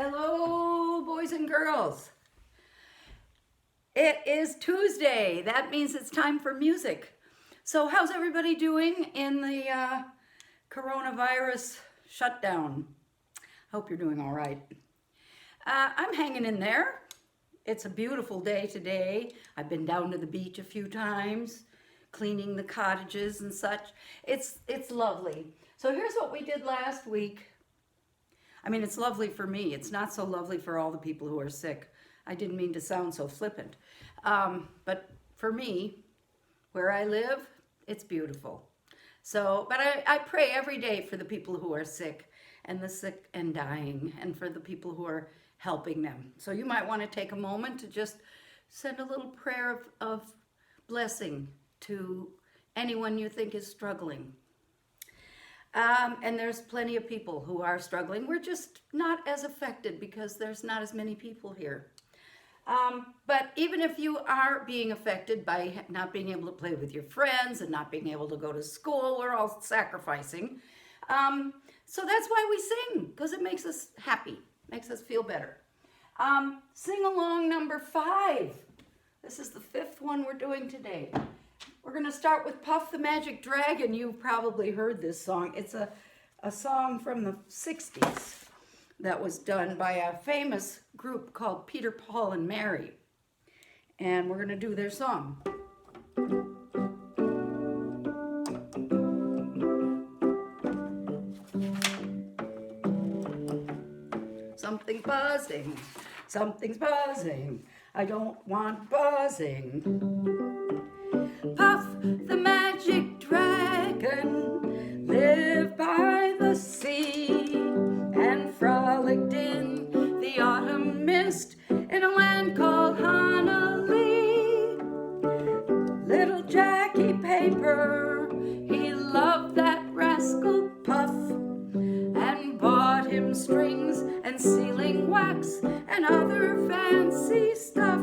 Hello, boys and girls. It is Tuesday. That means it's time for music. So how's everybody doing in the coronavirus shutdown? Hope you're doing all right. I'm hanging in there. It's a beautiful day today. I've been down to the beach a few times, cleaning the cottages and such. It's lovely. So here's what we did last week. I mean, it's lovely for me. It's not so lovely for all the people who are sick. I didn't mean to sound so flippant. But for me, where I live, it's beautiful. So, but I pray every day for the people who are sick and the sick and dying, and for the people who are helping them. So you might want to take a moment to just send a little prayer of blessing to anyone you think is struggling. And there's plenty of people who are struggling. We're just not as affected because there's not as many people here. But even if you are being affected by not being able to play with your friends and not being able to go to school, we're all sacrificing. So that's why we sing, because it makes us happy, makes us feel better. Sing-along number 5. This is the 5th one we're doing today. We're going to start with Puff the Magic Dragon. You've probably heard this song. It's a song from the 60s that was done by a famous group called Peter, Paul, and Mary. And we're going to do their song. Something buzzing, something's buzzing. I don't want buzzing. Puff the magic dragon lived by the sea and frolicked in the autumn mist in a land called Honolulu. Little Jackie Paper, he loved that rascal Puff and bought him strings and sealing wax and other fancy stuff.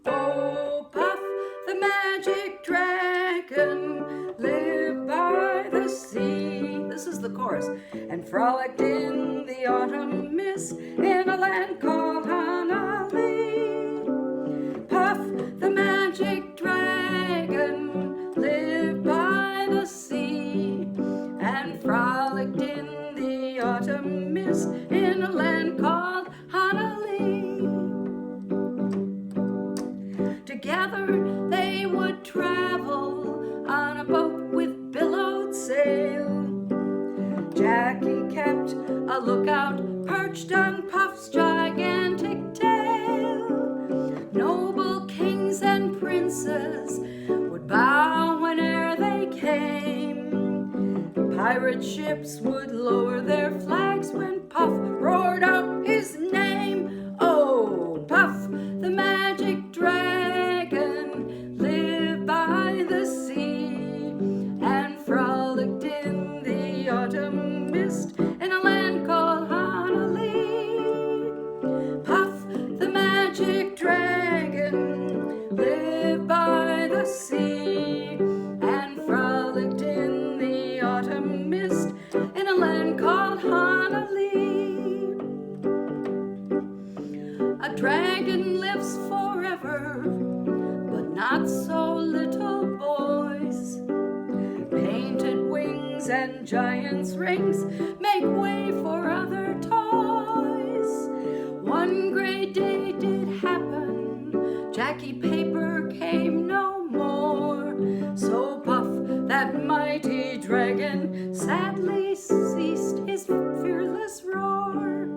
Oh, Puff the magic dragon lived by the sea. This is the chorus. And frolicked in the autumn mist in a land called Honolulu. Puff the magic dragon lived by the sea and frolicked in the autumn mist in a land called Honolulu. Together they would travel on a boat with billowed sail. Jackie kept a lookout perched on Puff's gigantic tail. Noble kings and princes would bow whene'er they came. Pirate ships would lower their flags when Puff roared out his name. Oh, Puff the magic dragon lived by the sea and frolicked in the autumn mist in a land called Honolulu. Puff the magic dragon lived by the sea and frolicked in the autumn mist in a land called Honolulu. A dragon lives forever, but not so little boys. Painted wings and giant's rings make way for other toys. One great day did happen, Jackie Paper came no more. So Puff, that mighty dragon, sadly ceased his fearless roar.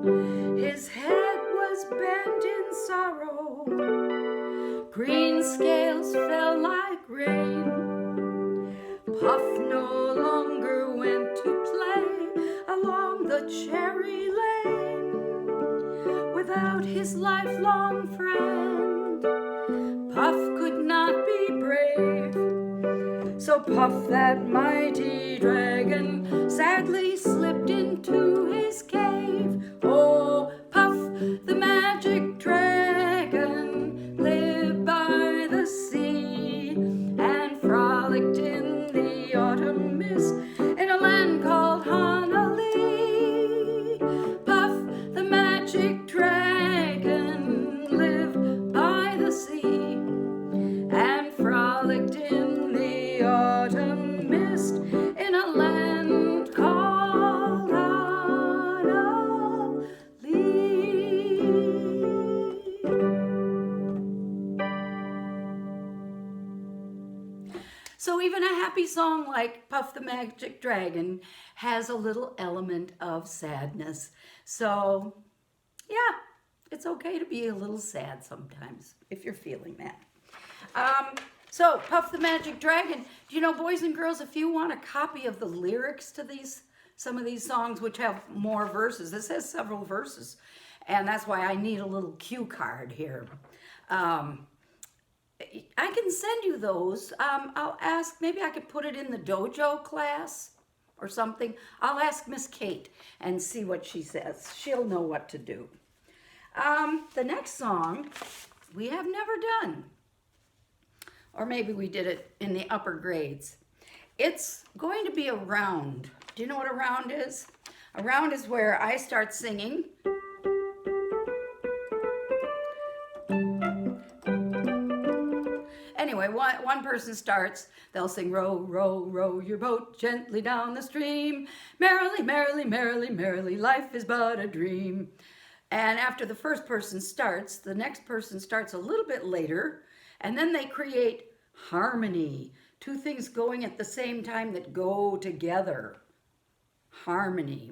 His head was bent in sorrow, green scales fell like rain. Puff no longer went to play along the cherry lane without his lifelong friend. Puff could not be brave, so Puff, that mighty dragon, sadly slipped into his cave. Oh, Puff the magic dragon lived by the sea and frolicked in the autumn mist in a land called Honolulu. Puff the magic dragon even a happy song like Puff the Magic Dragon has a little element of sadness. So, yeah, it's okay to be a little sad sometimes if you're feeling that. So, Puff the Magic Dragon, you know, boys and girls, if you want a copy of the lyrics to some of these songs, which have more verses, this has several verses, and that's why I need a little cue card here. I can send you those. I'll ask, maybe I could put it in the dojo class or something. I'll ask Miss Kate and see what she says. She'll know what to do. The next song we have never done. Or maybe we did it in the upper grades. It's going to be a round. Do you know what a round is? A round is where I start singing. Anyway, one person starts, they'll sing, row, row, row your boat gently down the stream. Merrily, merrily, merrily, merrily, life is but a dream. And after the first person starts, the next person starts a little bit later, and then they create harmony. Two things going at the same time that go together. Harmony.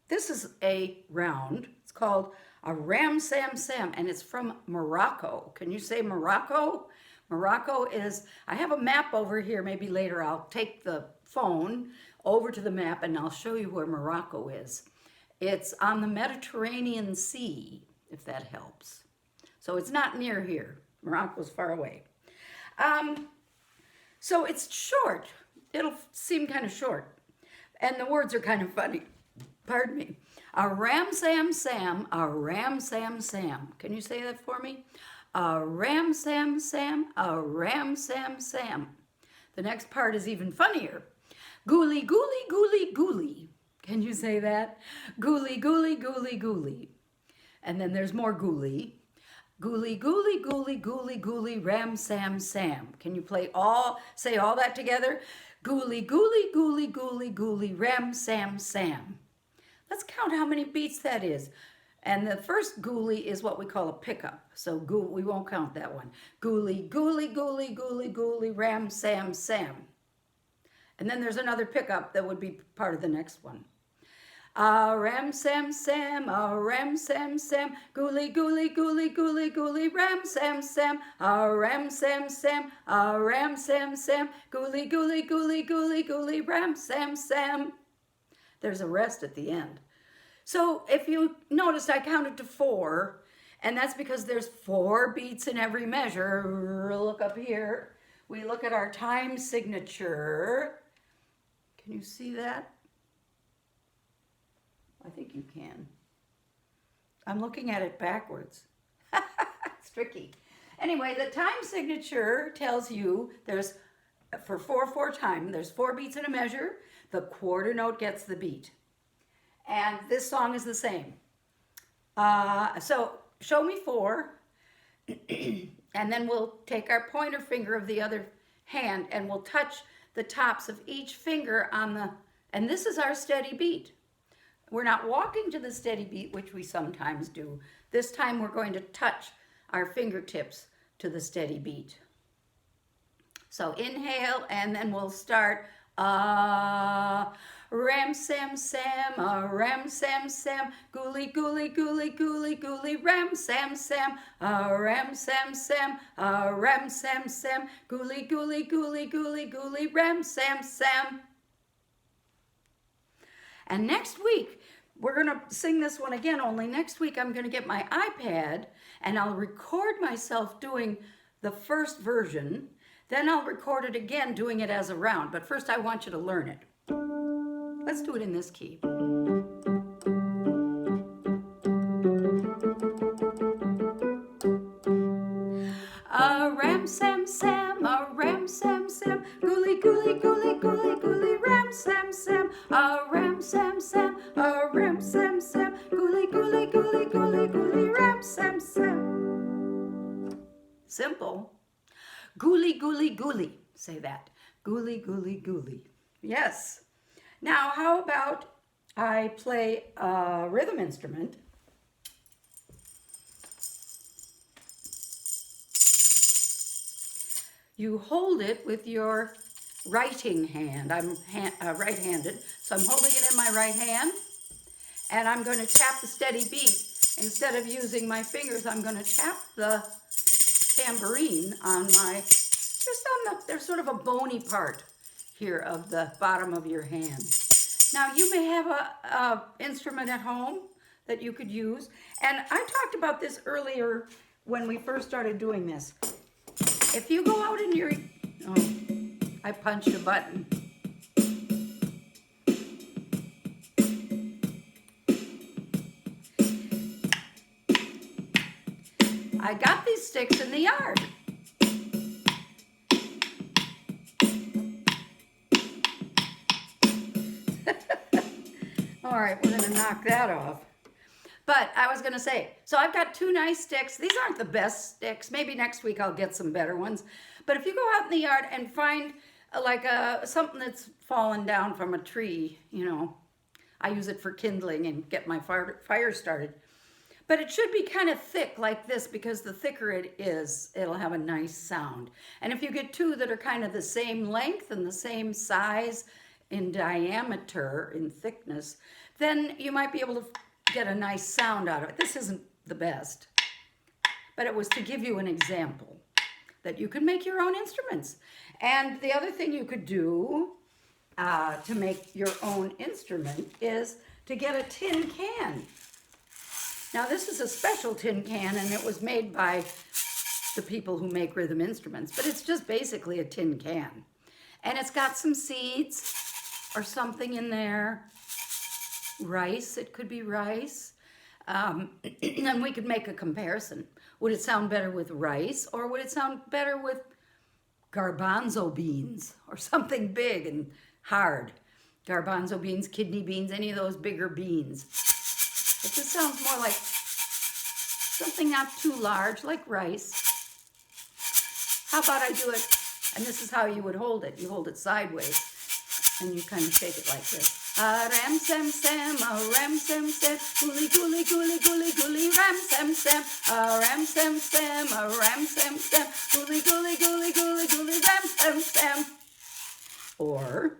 This is a round. It's called a Ram Sam Sam, and it's from Morocco. Can you say Morocco? Morocco is, I have a map over here. Maybe later I'll take the phone over to the map and I'll show you where Morocco is. It's on the Mediterranean Sea, if that helps. So it's not near here. Morocco's far away. So it's short. It'll seem kind of short. And the words are kind of funny. Pardon me. A Ram Sam Sam, a Ram Sam Sam. Can you say that for me? A Ram Sam Sam, a Ram Sam Sam. The next part is even funnier. Gooly, gooly, gooly, gooly. Can you say that? Gooly, gooly, gooly, gooly. And then there's more gooly. Gooly, gooly, gooly, gooly, gooly, Ram Sam Sam. Can you say all that together? Gooly, gooly, gooly, gooly, gooly, Ram Sam Sam. Let's count how many beats that is. And the first gooly is what we call a pickup. So we won't count that one. Gooly, gooly, gooly, gooly, gooly, Ram Sam Sam. And then there's another pickup that would be part of the next one. A Ram Sam Sam, a Ram Sam Sam, gooly, gooly, gooly, gooly, gooly, Ram Sam Sam, a Ram Sam Sam, a Ram Sam Sam, gooly, gooly, gooly, gooly, gooly, Ram Sam Sam. There's a rest at the end. So if you noticed, I counted to 4, and that's because there's 4 beats in every measure. Look up here. We look at our time signature. Can you see that? I think you can. I'm looking at it backwards. It's tricky. Anyway, the time signature tells you there's, for 4/4 time, there's 4 beats in a measure. The quarter note gets the beat. And this song is the same. So show me 4. And then we'll take our pointer finger of the other hand and we'll touch the tops of each finger on the, and this is our steady beat. We're not walking to the steady beat, which we sometimes do. This time we're going to touch our fingertips to the steady beat. So inhale, and then we'll start. Ram Sam Sam, Ram Sam Sam, gooly, gooly, gooly, gooly, gooly, Ram Sam Sam, Ram Sam Sam, Ram Sam Sam, gooly, gooly, gooly, gooly, gooly, Ram Sam Sam. And next week, we're going to sing this one again, only next week I'm going to get my iPad and I'll record myself doing the first version. Then I'll record it again doing it as a round. But first I want you to learn it. Let's do it in this key. A Ram Sam Sam, a Ram Sam Sam, gooly, gooly, gooly, gooly, gooly, Ram Sam Sam, a Ram Sam Sam, a Ram Sam Sam, gooly, gooly, gooly, gooly, gooly, Ram Sam Sam. Simple. Gooly, gooly, gooly. Say that. Gooly, gooly, gooly. Yes. Now, how about I play a rhythm instrument? you hold it with your writing hand. I'm right-handed, so I'm holding it in my right hand, and I'm going to tap the steady beat. Instead of using my fingers, I'm going to tap the tambourine on my, there's sort of a bony part here of the bottom of your hand. Now, you may have a instrument at home that you could use, and I talked about this earlier when we first started doing this. If you go out in your, oh, I punched a button. I got these sticks in the yard. All right, we're gonna knock that off. But I was gonna say, so I've got two nice sticks. These aren't the best sticks. Maybe next week I'll get some better ones. But if you go out in the yard and find like something that's fallen down from a tree, you know, I use it for kindling and get my fire started. But it should be kind of thick like this, because the thicker it is, it'll have a nice sound. And if you get two that are kind of the same length and the same size in diameter, in thickness, then you might be able to get a nice sound out of it. This isn't the best, but it was to give you an example that you can make your own instruments. And the other thing you could do to make your own instrument is to get a tin can. Now, this is a special tin can, and it was made by the people who make rhythm instruments, but it's just basically a tin can. And it's got some seeds or something in there. Rice, it could be rice. And we could make a comparison. Would it sound better with rice, or would it sound better with garbanzo beans or something big and hard? Garbanzo beans, kidney beans, any of those bigger beans. It just sounds more like something not too large, like rice. How about I do it, and this is how you would hold it. You hold it sideways, and you kind of shake it like this. Ram sam sam, ram sam sam, gooly gooly gooly gooly gooly, ram sam sam, ram sam sam, ram sam sam, gooly gooly gooly gooly gooly, ram sam sam. Or,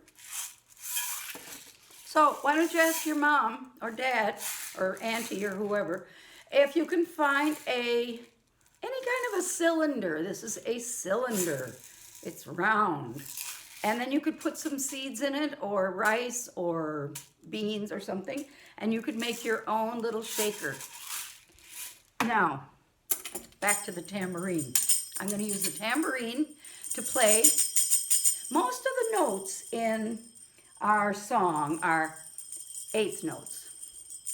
so why don't you ask your mom or dad or auntie or whoever if you can find any kind of a cylinder. This is a cylinder. It's round. And then you could put some seeds in it, or rice or beans or something, and you could make your own little shaker. Now, back to the tambourine. I'm going to use the tambourine to play. Most of the notes in our song are eighth notes.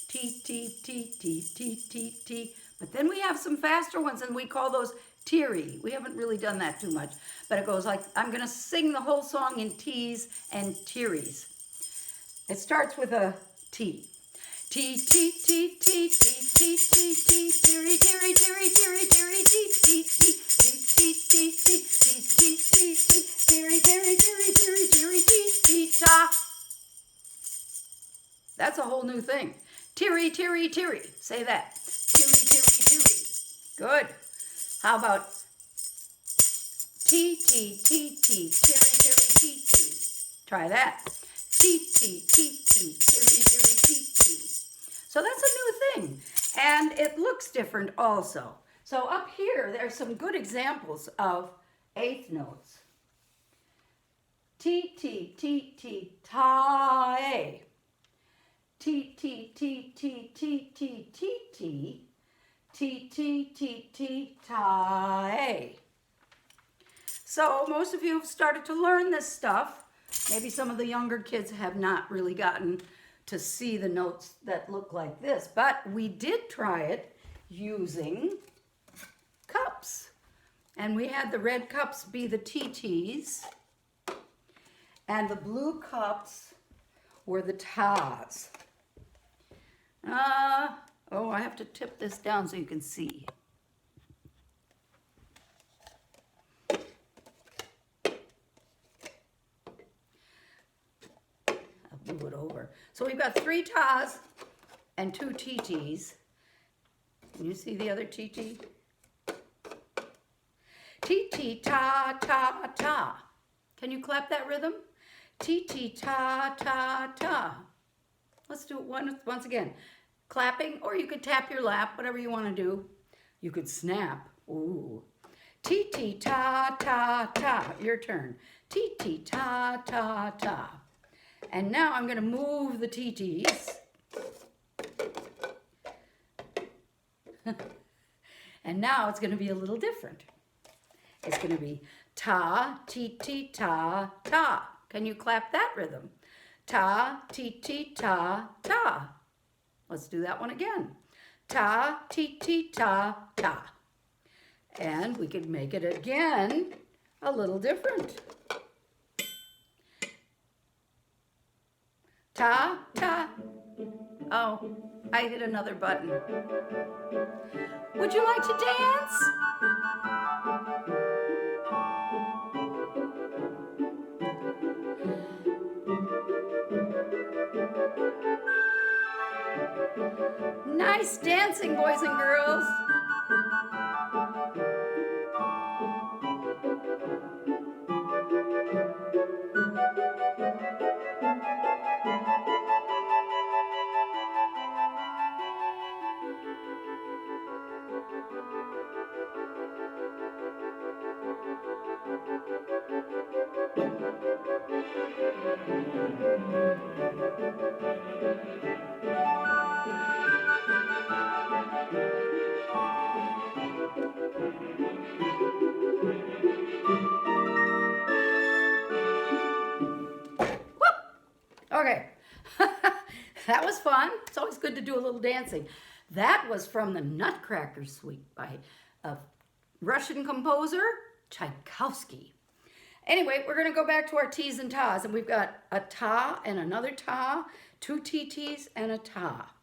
T, T, T, T, T, T, T. But then we have some faster ones, and we call those teary. We haven't really done that too much, but it goes like, I'm going to sing the whole song in T's and tearies. It starts with a T. T, T, T, T, T, T, T, T, teary, teary, teary, teary, teary, T, T, T, T, T, T, T, T, T, T, T, teary, teary, teary, teary, teary, T, T, ta. That's a whole new thing. Teary, teary, teary. Say that. Teary, teary, teary. Good. How about T, T, T, T, teary, teary, T, T. Try that. T, T, T, T, teary, teary, T, T. So that's a new thing. And it looks different also. So up here, there's some good examples of eighth notes. T, T, T, T, ta, a. T, T, T, T, T, T, T, T. T, T, T, T, ta, a. So most of you have started to learn this stuff. Maybe some of the younger kids have not really gotten to see the notes that look like this, but we did try it using cups. And we had the red cups be the TTs, and the blue cups were the tas. Oh, I have to tip this down so you can see. I'll move it over. So we've got 3 tas and 2 TTs. Can you see the other TT? T, Ti-ti-ta-ta-ta. Can you clap that rhythm? Ti-ti-ta-ta-ta. Let's do it once again. Clapping, or you could tap your lap, whatever you want to do. You could snap. Ooh. Ti-ti-ta-ta-ta. Your turn. Ti-ti-ta-ta-ta. And now I'm going to move the ti-tis. And now it's going to be a little different. It's going to be ta, ti, ti, ta, ta. Can you clap that rhythm? Ta, ti, ti, ta, ta. Let's do that one again. Ta, ti, ti, ta, ta. And we could make it again a little different. Ta, ta. Oh, I hit another button. Would you like to dance? Nice dancing, boys and girls. Okay, that was fun. It's always good to do a little dancing. That was from the Nutcracker Suite by a Russian composer, Tchaikovsky. Anyway, we're going to go back to our T's and Ta's, and we've got a ta and another ta, two TTs and a ta.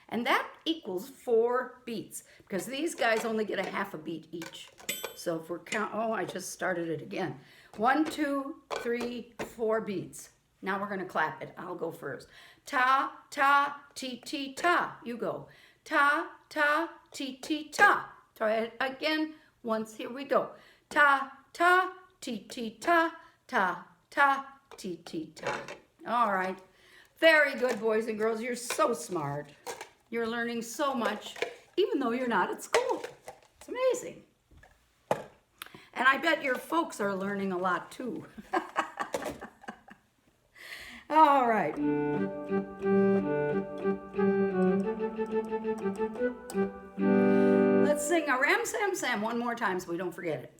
And that equals 4 beats, because these guys only get a half a beat each. So if we're I just started it again. 1, 2, 3, 4 beats. Now we're going to clap it. I'll go first. Ta, ta, ti, ti, ta. You go. Ta, ta, ti, ti, ta. Try it again. Once. Here we go. Ta, ta, ti, ti, ta. Ta, ta, ti, ti, ta. All right. Very good, boys and girls. You're so smart. You're learning so much, even though you're not at school. It's amazing. And I bet your folks are learning a lot, too. All right. Let's sing a ram sam sam one more time so we don't forget it.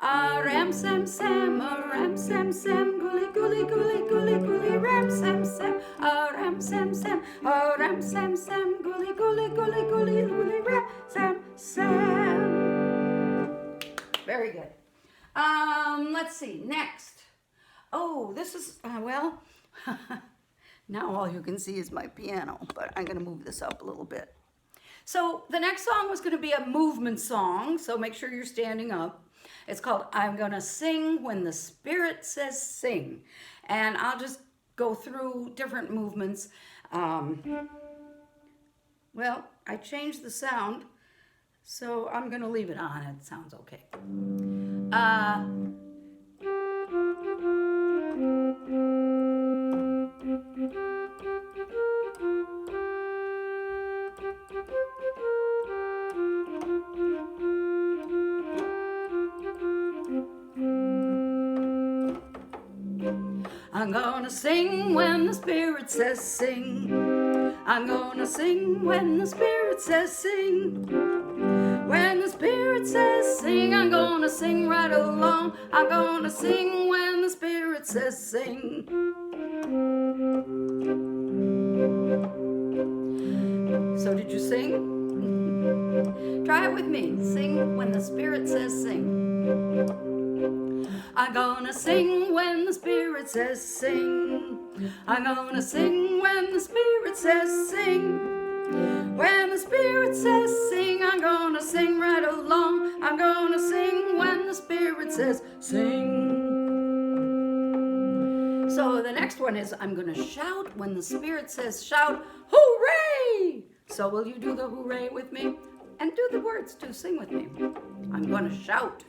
A ram sam sam, a ram sam sam, gooly gooly gooly gooly gooly ram sam sam, a ram sam sam, a ram sam sam, gooly gooly gooly gooly gooly ram sam sam. Very good. Let's see, next. Oh, this is, well, now all you can see is my piano, but I'm going to move this up a little bit. So the next song was going to be a movement song, so make sure you're standing up. It's called I'm Gonna Sing When the Spirit Says Sing. And I'll just go through different movements. Well, I changed the sound, so I'm going to leave it on. It sounds okay. I'm gonna sing when the Spirit says sing. I'm gonna sing when the Spirit says sing. When the Spirit says sing, I'm gonna sing right along. I'm gonna sing when the Spirit says sing. So did you sing? Try it with me. Sing when the Spirit says sing. I'm gonna sing when the Spirit says sing. I'm gonna sing when the Spirit says sing. When the Spirit says sing, I'm gonna sing right along. I'm gonna sing when the Spirit says sing. So the next one is I'm gonna shout when the Spirit says shout. Hooray! So will you do the hooray with me? And do the words too. Sing with me. I'm gonna shout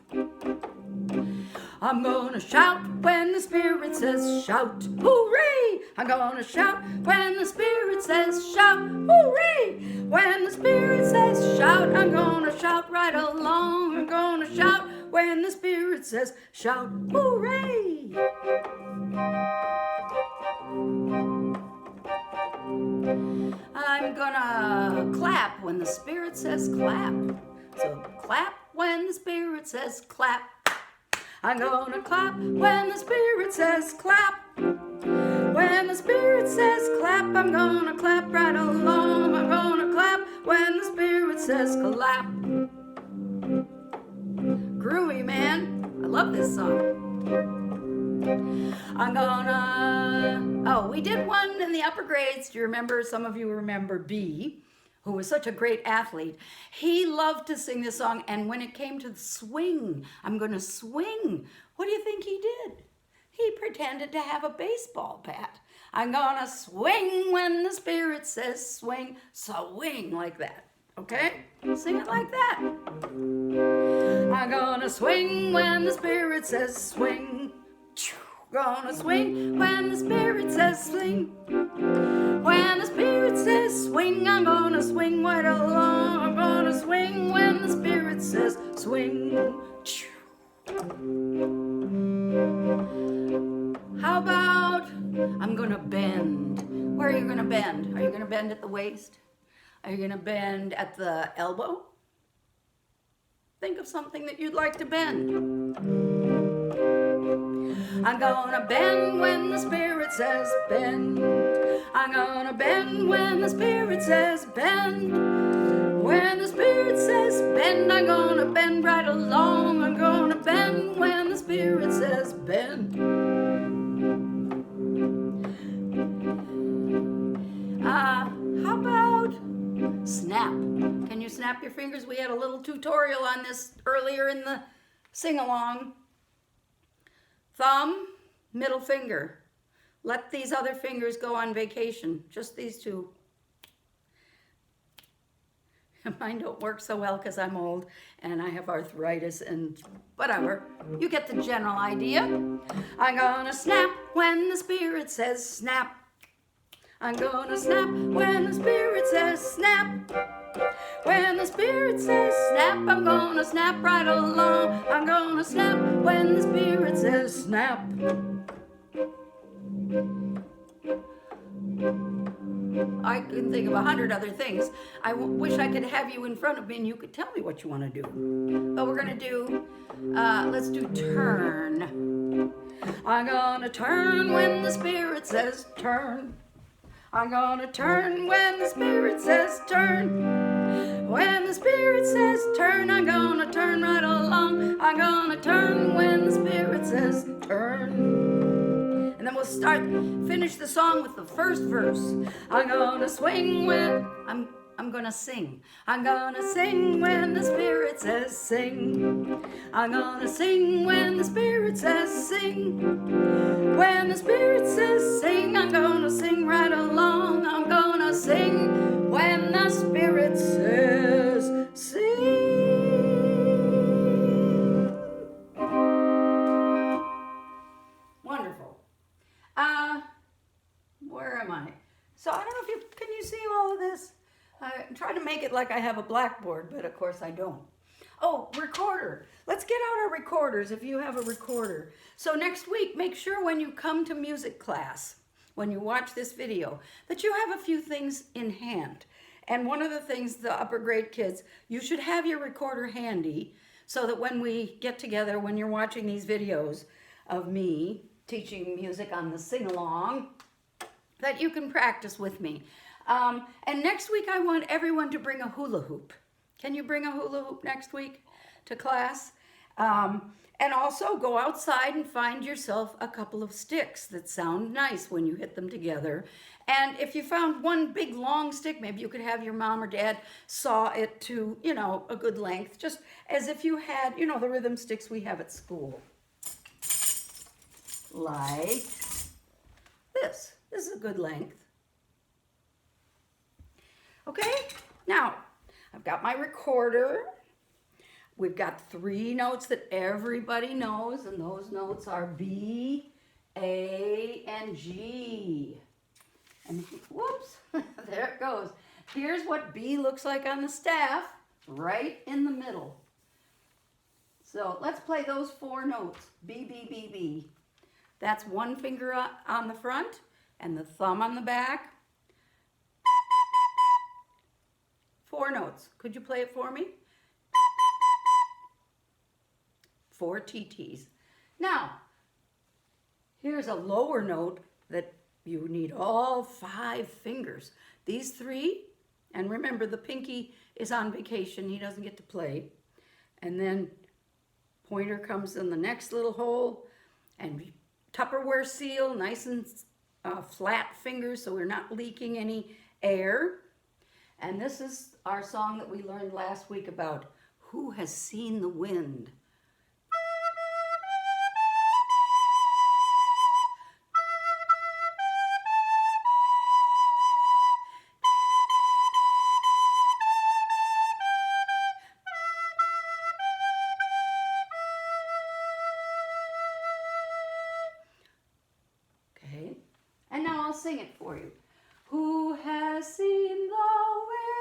I'm gonna shout when the Spirit says shout. Hooray! I'm gonna shout when the Spirit says shout. Hooray! When the Spirit says shout, I'm gonna shout right along. I'm gonna shout when the Spirit says shout. Hooray! I'm gonna clap when the Spirit says clap. So clap when the Spirit says clap. I'm gonna clap when the Spirit says clap. When the Spirit says clap, I'm gonna clap right along. I'm gonna clap when the Spirit says clap. Groovy, man. I love this song. I'm gonna... Oh, we did one in the upper grades. Do you remember? Some of you remember B, who was such a great athlete. He loved to sing this song, and when it came to the swing, I'm gonna swing, what do you think he did? He pretended to have a baseball bat. I'm gonna swing when the Spirit says swing. Swing like that, okay? Sing it like that. I'm gonna swing when the Spirit says swing. Gonna swing when the Spirit says swing. When the Spirit says swing, I'm gonna swing right along. I'm gonna swing when the Spirit says swing. How about I'm gonna bend? Where are you gonna bend? Are you gonna bend at the waist? Are you gonna bend at the elbow? Think of something that you'd like to bend. I'm gonna bend when the Spirit says bend. I'm gonna bend when the Spirit says bend. When the Spirit says bend, I'm gonna bend right along. I'm gonna bend when the Spirit says bend. How about snap? Can you snap your fingers? We had a little tutorial on this earlier in the sing-along. Thumb, middle finger. Let these other fingers go on vacation. Just these two. Mine don't work so well because I'm old and I have arthritis and whatever. You get the general idea. I'm gonna snap when the Spirit says snap. I'm gonna snap when the Spirit says snap. When the Spirit says snap, I'm gonna snap right along. I'm gonna snap when the Spirit says snap. I can think of 100 other things. I wish I could have you in front of me and you could tell me what you want to do. But we're going to do, let's do turn. I'm gonna turn when the Spirit says turn. I'm gonna turn when the Spirit says turn. When the Spirit says turn, I'm gonna turn right along. I'm gonna turn when the Spirit says turn. And then we'll finish the song with the first verse. I'm gonna swing when, I'm gonna sing. I'm gonna sing when the Spirit says sing. I'm gonna sing when the Spirit says sing. When the Spirit says sing, I'm gonna sing right along. I'm gonna sing when the Spirit says sing. Wonderful. Where am I? So I don't know if can you see all of this? I'm trying to make it like I have a blackboard, but of course I don't. Oh, recorder. Let's get out our recorders if you have a recorder. So next week, make sure when you come to music class, when you watch this video, that you have a few things in hand. And one of the things, the upper grade kids, you should have your recorder handy so that when we get together, when you're watching these videos of me teaching music on the sing-along, that you can practice with me. And next week, I want everyone to bring a hula hoop. Can you bring a hula hoop next week to class? And also go outside and find yourself a couple of sticks that sound nice when you hit them together. And if you found one big long stick, maybe you could have your mom or dad saw it to, you know, a good length, just as if you had, you know, the rhythm sticks we have at school. Like this. This is a good length. Okay, now I've got my recorder. we've got 3 notes that everybody knows, and those notes are B, A, and G. And whoops, there it goes. Here's what B looks like on the staff, right in the middle. So let's play those 4 notes, B, B, B, B. That's 1 finger on the front and the thumb on the back. 4 notes. Could you play it for me? 4 TTs. Now, here's a lower note that you need all 5 fingers. These 3, and remember the pinky is on vacation, he doesn't get to play. And then pointer comes in the next little hole, and Tupperware seal, nice and flat fingers so we're not leaking any air. And this is our song that we learned last week about Who Has Seen the Wind? Okay, and now I'll sing it for you. Who has seen the wind?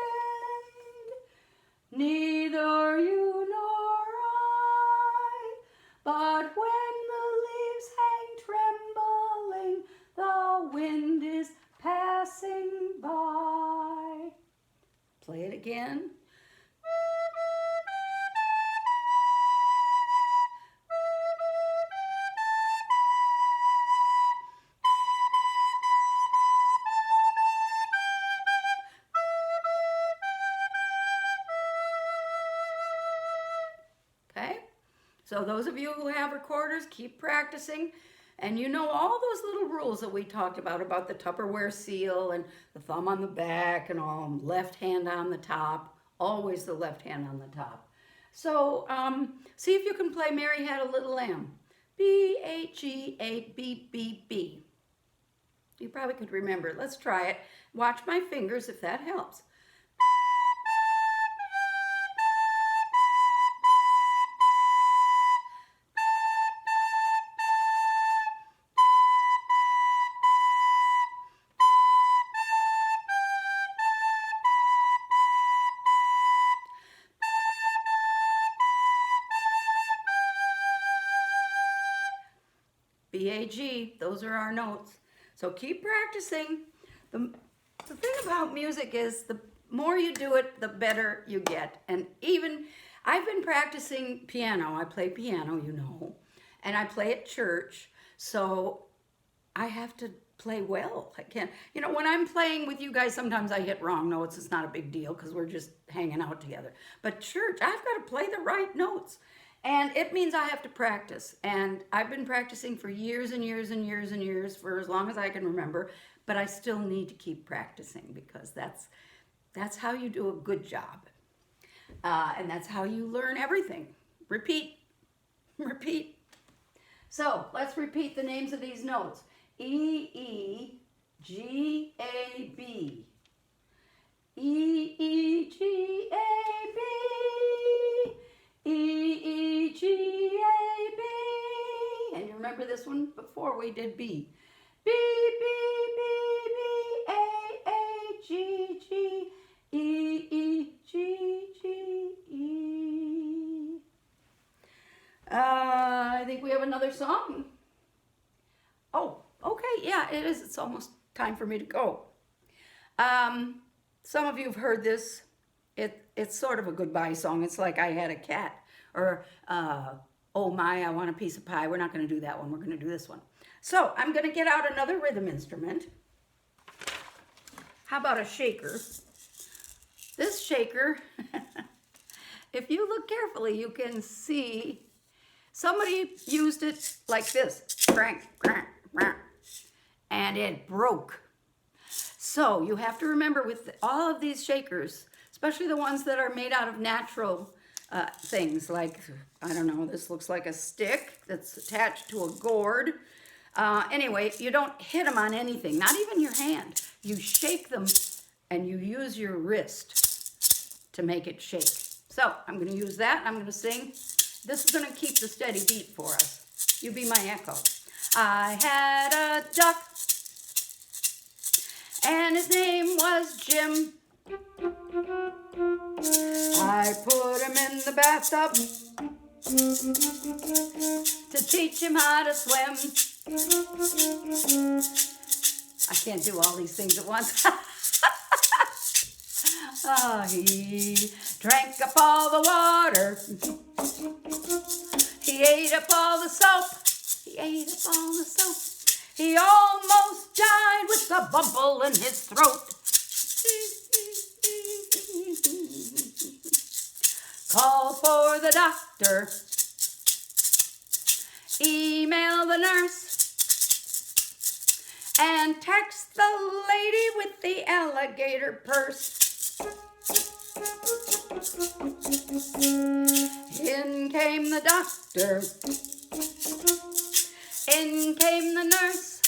Neither you nor I. But when the leaves hang trembling, the wind is passing by. Play it again. Okay, so those of you who have recorders, keep practicing. And you know all those little rules that we talked about the Tupperware seal and the thumb on the back and all, left hand on the top, always the left hand on the top. So see if you can play Mary Had a Little Lamb. B, A, G, A, B, B, B. You probably could remember it. Let's try it. Watch my fingers if that helps. B-A-G, those are our notes. So keep practicing. The thing about music is the more you do it, the better you get. And even, I've been practicing piano. I play piano, you know, and I play at church. So I have to play well. I can't, you know, when I'm playing with you guys, sometimes I hit wrong notes. It's not a big deal because we're just hanging out together. But church, I've got to play the right notes. And it means I have to practice. And I've been practicing for years and years and years and years, for as long as I can remember. But I still need to keep practicing because that's how you do a good job. And that's how you learn everything. Repeat, repeat. So let's repeat the names of these notes. E, E, G, A, B. E, E, G, A, B. E, E, G, A, B. And you remember this one before we did B. B, B, B, B, A, A, G, G, E, E, G, G, E. I think we have another song. Oh, okay, yeah, it is. It's almost time for me to go. Some of you have heard this. It's sort of a goodbye song. It's like I Had a Cat, or Oh My, I Want a Piece of Pie. We're not going to do that one. We're going to do this one. So I'm going to get out another rhythm instrument. How about a shaker? This shaker, if you look carefully, you can see somebody used it like this. Crank, crank, crank, and it broke. So you have to remember with all of these shakers, especially the ones that are made out of natural things, like, I don't know, this looks like a stick that's attached to a gourd. Anyway, you don't hit them on anything, not even your hand. You shake them and you use your wrist to make it shake. So I'm going to use that. I'm going to sing. This is going to keep the steady beat for us. You be my echo. I had a duck, and his name was Jim. I put him in the bathtub to teach him how to swim. I can't do all these things at once. He drank up all the water. He ate up all the soap. He ate up all the soap. He almost died with a bumble in his throat. Call for the doctor. Email the nurse. And text the lady with the alligator purse. In came the doctor. In came the nurse.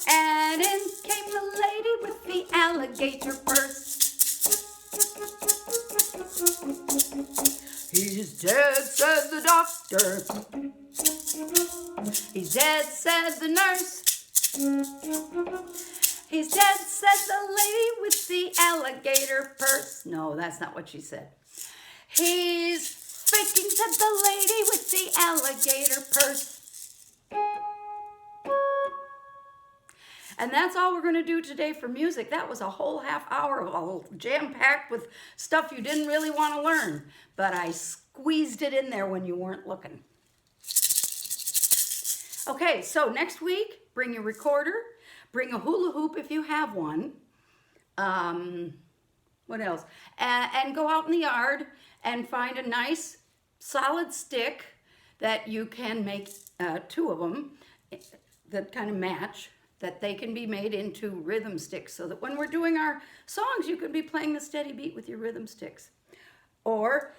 And in came the lady with the alligator purse. He's dead, said the doctor. He's dead, said the nurse. He's dead, said the lady with the alligator purse. No, that's not what she said. He's faking, said the lady with the alligator purse. And that's all we're going to do today for music. That was a whole half hour all jam-packed with stuff you didn't really want to learn. But I squeezed it in there when you weren't looking. Okay, so next week, bring your recorder. Bring a hula hoop if you have one. What else? And go out in the yard and find a nice solid stick that you can make 2 of them that kind of match, that they can be made into rhythm sticks so that when we're doing our songs, you can be playing the steady beat with your rhythm sticks. Or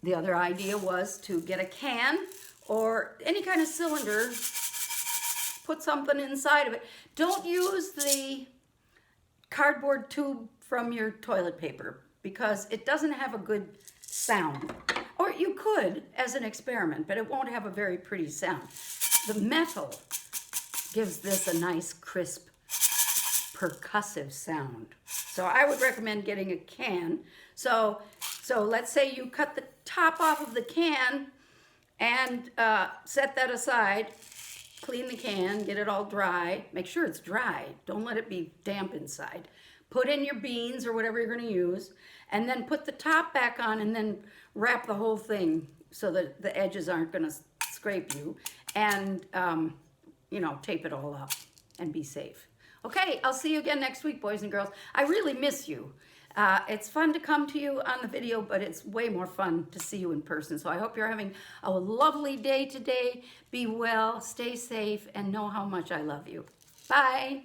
the other idea was to get a can or any kind of cylinder, put something inside of it. Don't use the cardboard tube from your toilet paper because it doesn't have a good sound. Or you could as an experiment, but it won't have a very pretty sound. The metal gives this a nice, crisp, percussive sound. So I would recommend getting a can. So let's say you cut the top off of the can and set that aside. Clean the can, get it all dry. Make sure it's dry. Don't let it be damp inside. Put in your beans or whatever you're going to use, and then put the top back on and then wrap the whole thing so that the edges aren't going to scrape you. And, tape it all up and be safe. Okay, I'll see you again next week, boys and girls. I really miss you. It's fun to come to you on the video, but it's way more fun to see you in person. So I hope you're having a lovely day today. Be well, stay safe, and know how much I love you. Bye.